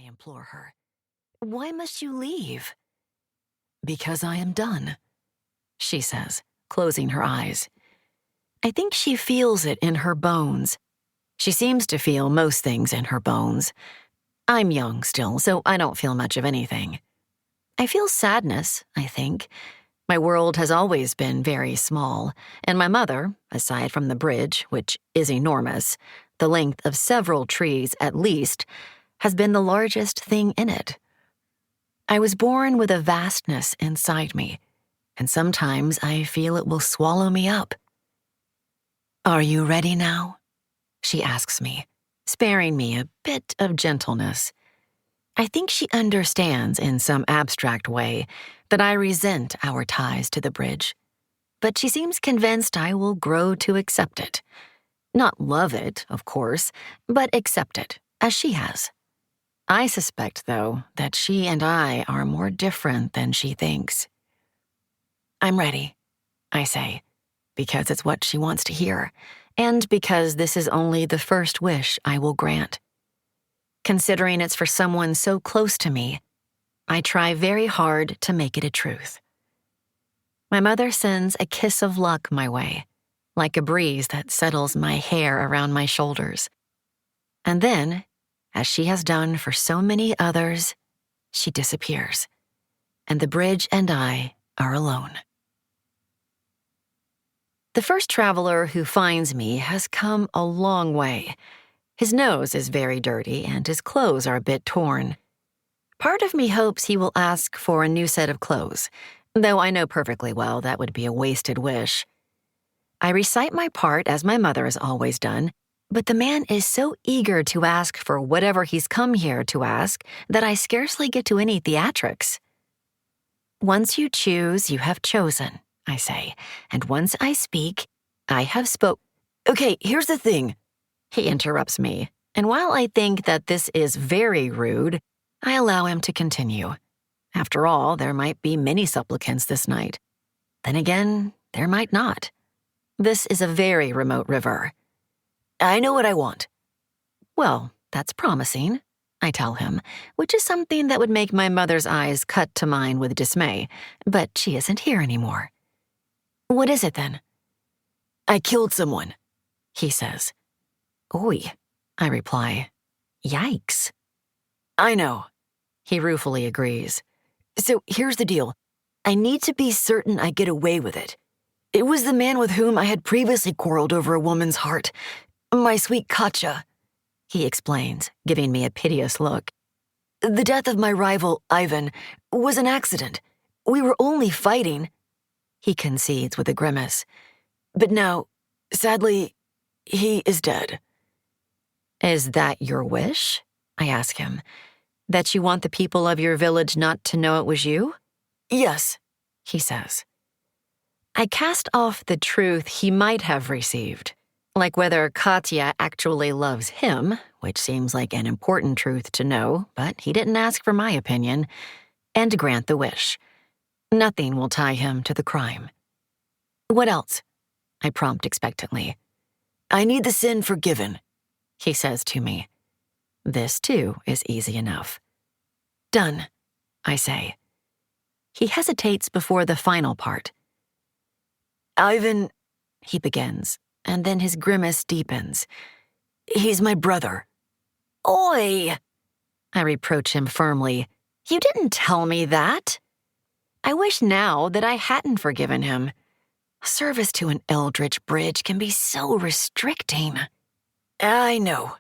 implore her. "Why must you leave?" "Because I am done," she says, closing her eyes. I think she feels it in her bones. She seems to feel most things in her bones. I'm young still, so I don't feel much of anything. I feel sadness, I think. My world has always been very small, and my mother, aside from the bridge, which is enormous, the length of several trees at least, has been the largest thing in it. I was born with a vastness inside me, and sometimes I feel it will swallow me up. "Are you ready now?" she asks me, sparing me a bit of gentleness. I think she understands in some abstract way that I resent our ties to the bridge, but she seems convinced I will grow to accept it. Not love it, of course, but accept it, as she has. I suspect, though, that she and I are more different than she thinks. "I'm ready," I say, because it's what she wants to hear, and because this is only the first wish I will grant. Considering it's for someone so close to me, I try very hard to make it a truth. My mother sends a kiss of luck my way, like a breeze that settles my hair around my shoulders. And then, as she has done for so many others, she disappears, and the bridge and I are alone. The first traveler who finds me has come a long way. His nose is very dirty, and his clothes are a bit torn. Part of me hopes he will ask for a new set of clothes, though I know perfectly well that would be a wasted wish. I recite my part as my mother has always done, but the man is so eager to ask for whatever he's come here to ask that I scarcely get to any theatrics. "Once you choose, you have chosen," I say, "and once I speak, I have spoke." "Okay, here's the thing," he interrupts me, and while I think that this is very rude, I allow him to continue. After all, there might be many supplicants this night. Then again, there might not. This is a very remote river. "I know what I want." "Well, that's promising," I tell him, which is something that would make my mother's eyes cut to mine with dismay, but she isn't here anymore. "What is it, then?" "I killed someone," he says. "Oy," I reply. "Yikes." "I know," he ruefully agrees. "So here's the deal. I need to be certain I get away with it. It was the man with whom I had previously quarreled over a woman's heart. My sweet Katja," he explains, giving me a piteous look. "The death of my rival, Ivan, was an accident. We were only fighting," he concedes with a grimace. "But now, sadly, he is dead." "Is that your wish?" I ask him. "That you want the people of your village not to know it was you?" "Yes," he says. I cast off the truth he might have received, like whether Katya actually loves him, which seems like an important truth to know, but he didn't ask for my opinion, and grant the wish. Nothing will tie him to the crime. "What else?" I prompt expectantly. "I need the sin forgiven," he says to me. This, too, is easy enough. "Done," I say. He hesitates before the final part. "Ivan," he begins, and then his grimace deepens. "He's my brother." "Oi!" I reproach him firmly. "You didn't tell me that." I wish now that I hadn't forgiven him. Service to an eldritch bridge can be so restricting. "I know,"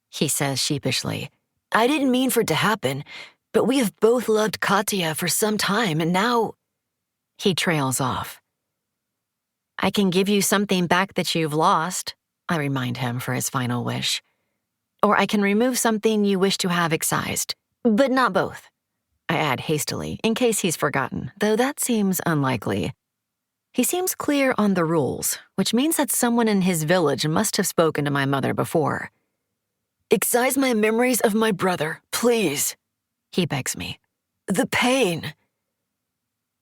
he says sheepishly. "I didn't mean for it to happen, but we have both loved Katya for some time, and now—" He trails off. "I can give you something back that you've lost," I remind him for his final wish. "Or I can remove something you wish to have excised, but not both," I add hastily, in case he's forgotten, though that seems unlikely. He seems clear on the rules, which means that someone in his village must have spoken to my mother before. "Excise my memories of my brother, please," he begs me. "The pain."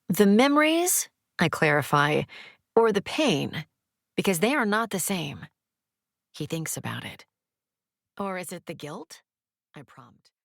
"The memories," I clarify, "or the pain, because they are not the same." He thinks about it. "Or is it the guilt?" I prompt.